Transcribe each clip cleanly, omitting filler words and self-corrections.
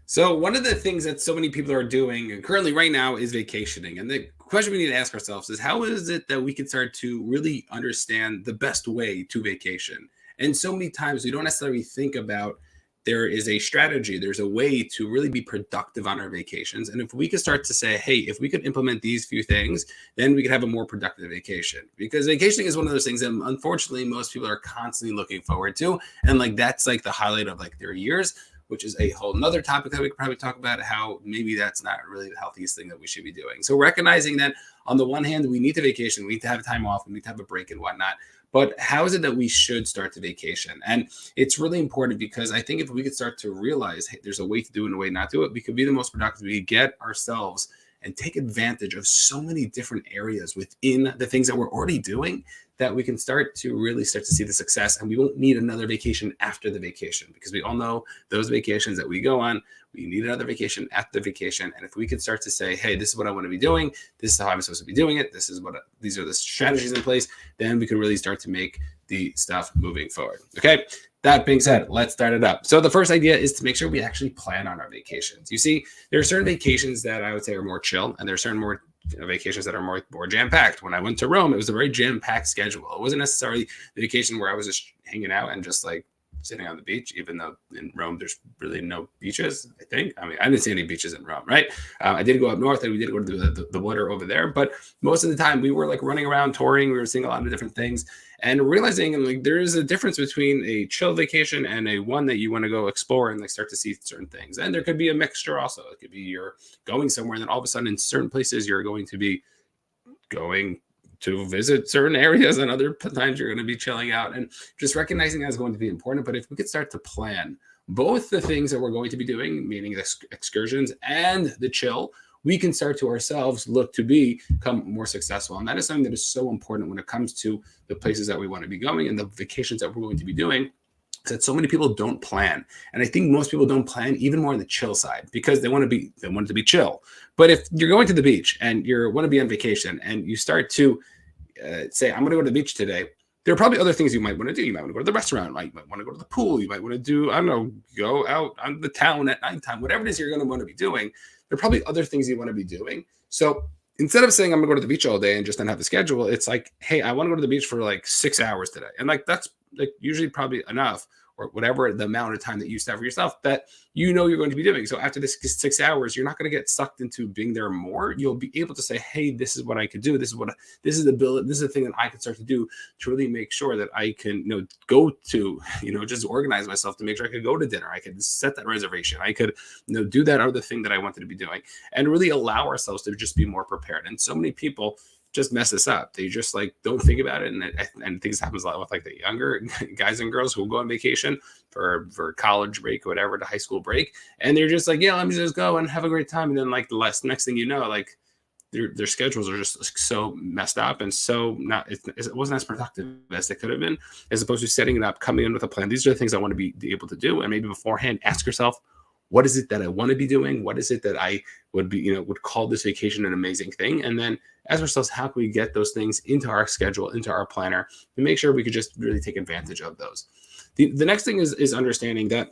So one of the things that so many people are doing currently right now is vacationing. And the question we need to ask ourselves is how is it that we can start to really understand the best way to vacation? And so many times we don't necessarily think about there is a strategy, there's a way to really be productive on our vacations. And if we could start to say, hey, if we could implement these few things, then we could have a more productive vacation. Because vacationing is one of those things that unfortunately most people are constantly looking forward to. And like that's like the highlight of like their years, which is a whole nother topic that we could probably talk about, how maybe that's not really the healthiest thing that we should be doing. So recognizing that on the one hand, we need to vacation, we need to have time off, we need to have a break and whatnot. But how is it that we should start to vacation? And it's really important because I think if we could start to realize, hey, there's a way to do it and a way not to do it, we could be the most productive. We get ourselves and take advantage of so many different areas within the things that we're already doing that we can start to see the success, and we won't need another vacation after the vacation, because we all know those vacations that we go on, we need another vacation after the vacation. And if we could start to say, hey, this is what I want to be doing, this is how I'm supposed to be doing it, these are the strategies in place, then we can really start to make the stuff moving forward. Okay. That being said, let's start it up. So the first idea is to make sure we actually plan on our vacations. You see, there are certain vacations that I would say are more chill, and there are certain more vacations that are more jam-packed. When I went to Rome, it was a very jam-packed schedule. It wasn't necessarily the vacation where I was just hanging out and just like sitting on the beach, even though in Rome there's really no beaches, I think. I mean, I didn't see any beaches in Rome, right? I did go up north and we did go to the water over there, but most of the time we were like running around touring. We were seeing a lot of different things and realizing like there is a difference between a chill vacation and a one that you want to go explore and like start to see certain things. And there could be a mixture also. It could be you're going somewhere and then all of a sudden in certain places you're going to be going to visit certain areas, and other times you're going to be chilling out, and just recognizing that is going to be important. But if we could start to plan both the things that we're going to be doing, meaning the excursions and the chill, we can start to ourselves look to become more successful. And that is something that is so important when it comes to the places that we want to be going and the vacations that we're going to be doing, that so many people don't plan. And I think most people don't plan even more on the chill side because they want it to be chill. But if you're going to the beach and you want to be on vacation and you start to say, I'm going to go to the beach today, there are probably other things you might want to do. You might want to go to the restaurant. You might want to go to the pool. You might want to do, I don't know, go out on the town at nighttime, whatever it is you're going to want to be doing. There are probably other things you want to be doing. So instead of saying I'm going to go to the beach all day and just then have the schedule, it's like, hey, I want to go to the beach for like 6 hours today. And like, that's like usually probably enough, or whatever the amount of time that you set for yourself that you know you're going to be doing. So after this 6 hours, you're not going to get sucked into being there more. You'll be able to say, hey, this is what I could do. This is the thing that I can start to do to really make sure that I can, go to, just organize myself to make sure I could go to dinner. I could set that reservation. I could, do that other thing that I wanted to be doing, and really allow ourselves to just be more prepared. And so many people just mess this up. They just like don't think about it, and things happens a lot with like the younger guys and girls who will go on vacation for college break or whatever, to high school break, and they're just like, yeah, let me just go and have a great time, and then like the next thing you know, like their schedules are just like, so messed up and so it wasn't as productive as they could have been, as opposed to setting it up, coming in with a plan. These are the things I want to be able to do, and maybe beforehand ask yourself, what is it that I want to be doing? What is it that I would be, would call this vacation an amazing thing? And then ask ourselves, how can we get those things into our schedule, into our planner, to make sure we could just really take advantage of those. The next thing is understanding that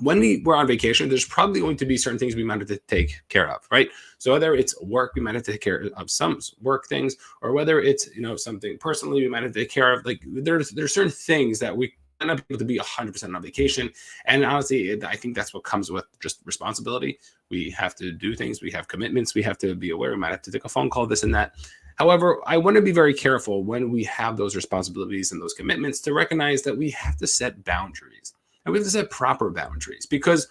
when we're on vacation, there's probably going to be certain things we might have to take care of, right? So whether it's work, we might have to take care of some work things, or whether it's, something personally we might have to take care of. Like there's certain things that we not able to be 100% on vacation. And honestly, I think that's what comes with just responsibility. We have to do things. We have commitments. We have to be aware. We might have to take a phone call, this and that. However, I want to be very careful when we have those responsibilities and those commitments to recognize that we have to set boundaries, and we have to set proper boundaries, because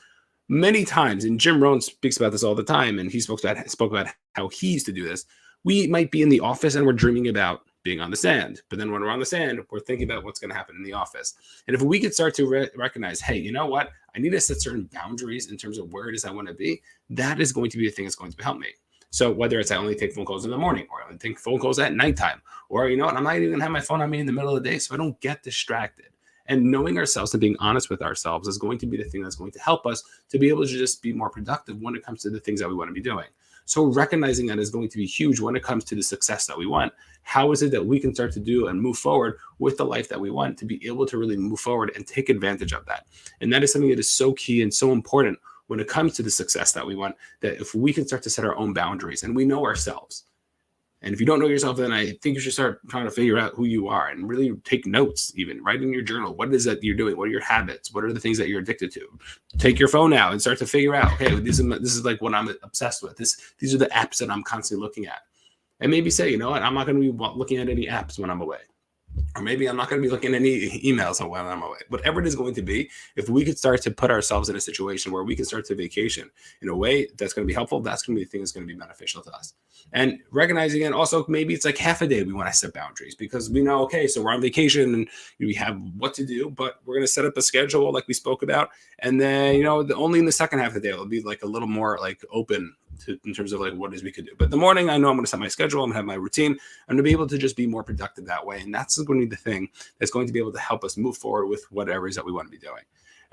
many times, and Jim Rohn speaks about this all the time, and he spoke about how he used to do this. We might be in the office and we're dreaming about being on the sand. But then when we're on the sand, we're thinking about what's going to happen in the office. And if we could start to recognize, hey, you know what? I need to set certain boundaries in terms of where it is I want to be. That is going to be the thing that's going to help me. So whether it's I only take phone calls in the morning, or I only take phone calls at nighttime, or, I'm not even going to have my phone on me in the middle of the day so I don't get distracted. And knowing ourselves and being honest with ourselves is going to be the thing that's going to help us to be able to just be more productive when it comes to the things that we want to be doing. So recognizing that is going to be huge when it comes to the success that we want. How is it that we can start to do and move forward with the life that we want, to be able to really move forward and take advantage of that? And that is something that is so key and so important when it comes to the success that we want, that if we can start to set our own boundaries and we know ourselves. And if you don't know yourself, then I think you should start trying to figure out who you are and really take notes, even write in your journal. What is that you're doing? What are your habits? What are the things that you're addicted to? Take your phone out and start to figure out, okay, this is like what I'm obsessed with. These are the apps that I'm constantly looking at. And maybe say, you know what, I'm not going to be looking at any apps when I'm away. Or maybe I'm not going to be looking at any emails when I'm away. Whatever it is going to be, if we could start to put ourselves in a situation where we can start to vacation in a way that's going to be helpful, that's going to be the thing that's going to be beneficial to us. And recognizing it also, maybe it's like half a day we want to set boundaries because we know, okay, so we're on vacation and we have what to do, but we're going to set up a schedule like we spoke about. And then, only in the second half of the day, it'll be like a little more like open in terms of like what it is we could do. But in the morning, I know I'm going to set my schedule. I'm going to have my routine. I'm going to be able to just be more productive that way. And that's going to be the thing that's going to be able to help us move forward with whatever it is that we want to be doing.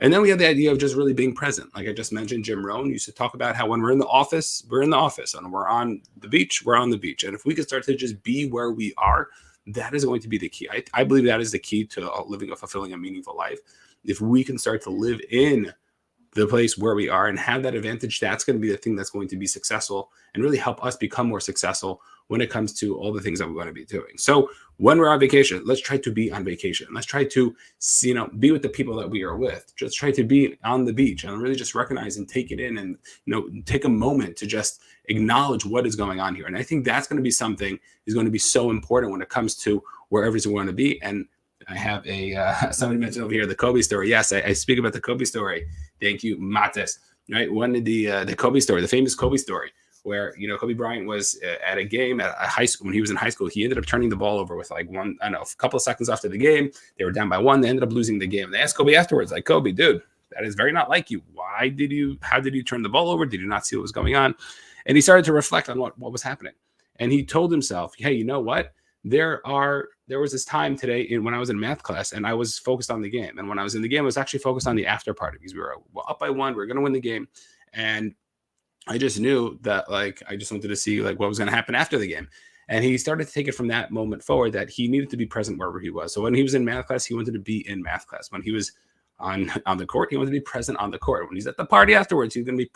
And then we have the idea of just really being present. Like I just mentioned, Jim Rohn used to talk about how when we're in the office, we're in the office, and we're on the beach, we're on the beach. And if we can start to just be where we are, that is going to be the key. I believe that is the key to living a fulfilling and meaningful life. If we can start to live in the place where we are and have that advantage, that's going to be the thing that's going to be successful and really help us become more successful when it comes to all the things that we want to be doing. So when we're on vacation, let's try to be on vacation. Let's try to, be with the people that we are with. Just try to be on the beach and really just recognize and take it in and, take a moment to just acknowledge what is going on here. And I think that's going to be something is going to be so important when it comes to wherever we want to be. And I have somebody mentioned over here, the Kobe story. Yes, I speak about the Kobe story. Thank you, Mates. Right. One of the Kobe story, the famous Kobe story, where, Kobe Bryant was at a game at a high school. When he was in high school, he ended up turning the ball over with like a couple of seconds after the game. They were down by 1. They ended up losing the game. And they asked Kobe afterwards, like, Kobe, dude, that is very not like you. How did you turn the ball over? Did you not see what was going on? And he started to reflect on what was happening. And he told himself, hey, you know what? There was this time today when I was in math class and I was focused on the game. And when I was in the game, I was actually focused on the after party because we were up by 1. We were going to win the game. And I just knew that I just wanted to see what was going to happen after the game. And he started to take it from that moment forward that he needed to be present wherever he was. So when he was in math class, he wanted to be in math class. When he was on the court, he wanted to be present on the court. When he's at the party afterwards, he's going to be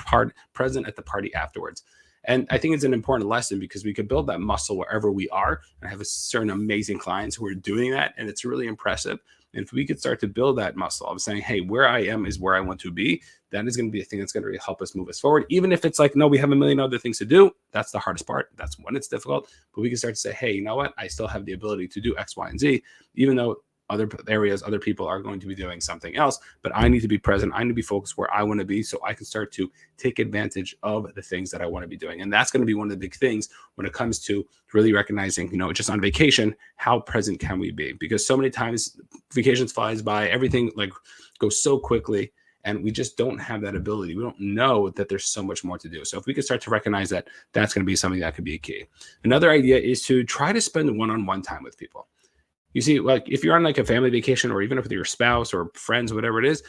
present at the party afterwards. And I think it's an important lesson because we could build that muscle wherever we are. And I have a certain amazing clients who are doing that. And it's really impressive. And if we could start to build that muscle of saying, hey, where I am is where I want to be, that is going to be a thing that's going to really help us move us forward. Even if it's no, we have a million other things to do. That's the hardest part. That's when it's difficult. But we can start to say, hey, you know what? I still have the ability to do X, Y, and Z, even though other areas, other people are going to be doing something else, but I need to be present. I need to be focused where I want to be so I can start to take advantage of the things that I want to be doing. And that's going to be one of the big things when it comes to really recognizing, just on vacation, how present can we be? Because so many times vacations flies by, everything goes so quickly, and we just don't have that ability. We don't know that there's so much more to do. So if we could start to recognize that, that's going to be something that could be a key. Another idea is to try to spend one-on-one time with people. You see, if you're on a family vacation or even with your spouse or friends, whatever it is,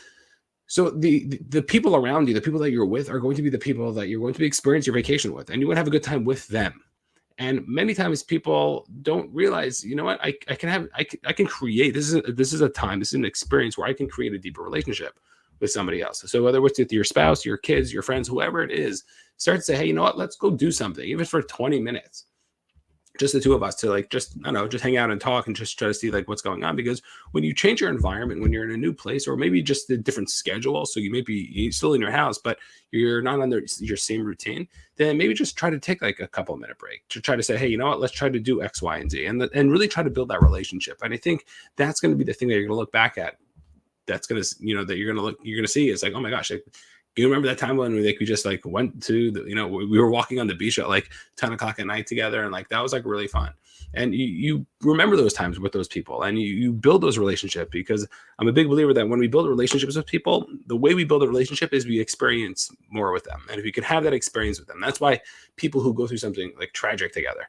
so the people around you, the people that you're with are going to be the people that you're going to be experience your vacation with, and you want to have a good time with them. And many times people don't realize, you know what, I can create, this is a time, this is an experience where I can create a deeper relationship with somebody else. So whether it's with your spouse, your kids, your friends, whoever it is, start to say, hey, you know what, let's go do something, even for 20 minutes. Just the two of us to just hang out and talk and just try to see what's going on. Because when you change your environment, when you're in a new place, or maybe just a different schedule, so you may be still in your house, but you're not under your same routine, then maybe just try to take a couple minute break to try to say, hey, you know what, let's try to do X, Y, and Z, and really try to build that relationship. And I think that's going to be the thing that you're going to look back at. That's going to, that you're going to see. It's oh my gosh, you remember that time when we just went to the, we were walking on the beach at 10 o'clock at night together, and that was really fun. And you remember those times with those people, and you build those relationships, because I'm a big believer that when we build relationships with people, the way we build a relationship is we experience more with them. And if we can have that experience with them, that's why people who go through something tragic together,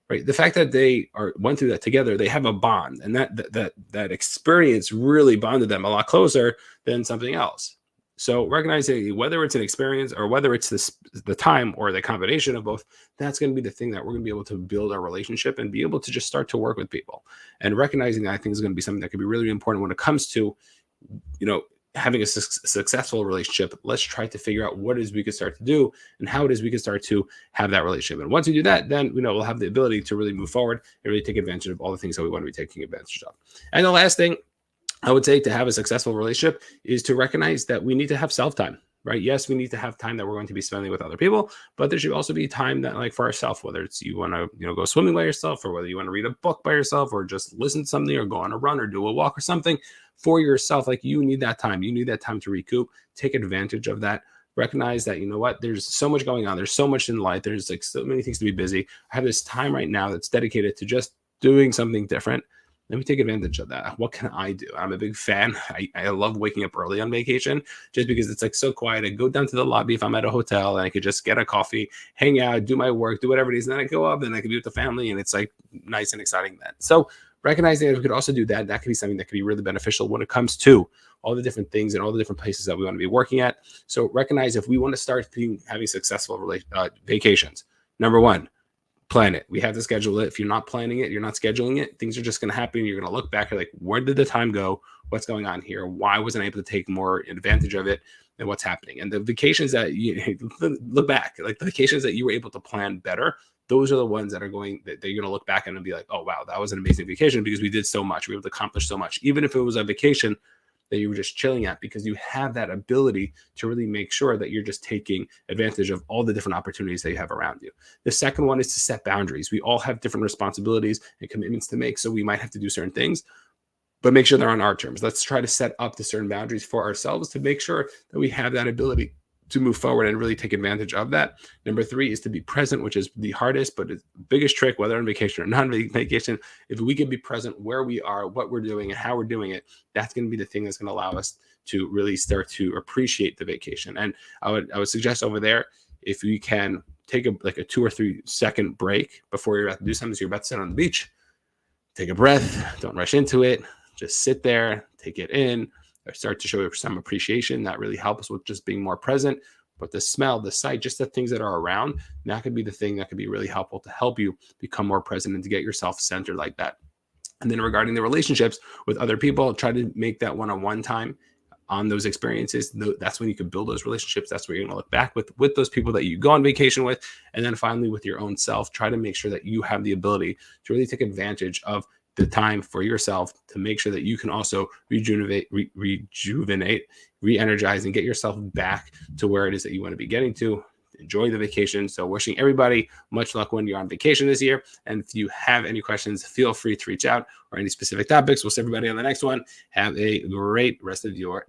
right? The fact that they went through that together, they have a bond, and that experience really bonded them a lot closer than something else. So recognizing whether it's an experience or whether it's the time or the combination of both, that's going to be the thing that we're going to be able to build our relationship and be able to just start to work with people. And recognizing that, I think, is going to be something that could be really important when it comes to, having a successful relationship, let's try to figure out what it is we could start to do and how it is we can start to have that relationship. And once we do that, then we'll have the ability to really move forward and really take advantage of all the things that we want to be taking advantage of. And the last thing I would say to have a successful relationship is to recognize that we need to have self-time, right? Yes, we need to have time that we're going to be spending with other people, but there should also be time that, like, for ourselves, whether it's you want to, go swimming by yourself, or whether you want to read a book by yourself, or just listen to something, or go on a run, or do a walk or something for yourself. Like, you need that time. You need that time to recoup. Take advantage of that. Recognize that, there's so much going on. There's so much in life. There's like so many things to be busy. I have this time right now that's dedicated to just doing something different. Let me take advantage of that. What can I do? I'm a big fan. I love waking up early on vacation just because it's like so quiet. I go down to the lobby if I'm at a hotel, and I could just get a coffee, hang out, do my work, do whatever it is. And then I go up and I can be with the family, and it's like nice and exciting then. So recognizing that we could also do that, that could be something that could be really beneficial when it comes to all the different things and all the different places that we want to be working at. So recognize if we want to start having successful vacations, number one, plan it. We have to schedule it. If you're not planning it, you're not scheduling it, things are just going to happen. You're going to look back and like, where did the time go? What's going on here? Why wasn't I able to take more advantage of it? And what's happening? And the vacations that you look back, like the vacations that you were able to plan better, those are the ones that you're going to look back and be like, oh, wow, that was an amazing vacation because we did so much. We were able to accomplish so much, even if it was a vacation that you were just chilling at, because you have that ability to really make sure that you're just taking advantage of all the different opportunities that you have around you. The second one is to set boundaries. We all have different responsibilities and commitments to make, so we might have to do certain things, but make sure they're on our terms. Let's try to set up the certain boundaries for ourselves to make sure that we have that ability to move forward and really take advantage of that. Number three is to be present, which is the hardest, but it's the biggest trick, whether on vacation or non-vacation. If we can be present where we are, what we're doing, and how we're doing it, that's going to be the thing that's going to allow us to really start to appreciate the vacation. And I would suggest over there, if you can take a 2 or 3 second break before you're about to do something, so you're about to sit on the beach, take a breath, don't rush into it, just sit there, take it in, or start to show some appreciation. That really helps with just being more present. But the smell, the sight, just the things that are around, that could be the thing that could be really helpful to help you become more present and to get yourself centered like that. And then regarding the relationships with other people, try to make that one-on-one time on those experiences. That's when you can build those relationships. That's where you're going to look back with those people that you go on vacation with. And then finally, with your own self, try to make sure that you have the ability to really take advantage of the time for yourself to make sure that you can also rejuvenate, re-energize, and get yourself back to where it is that you want to be getting to. Enjoy the vacation. So wishing everybody much luck when you're on vacation this year. And if you have any questions, feel free to reach out, or any specific topics. We'll see everybody on the next one. Have a great rest of your day.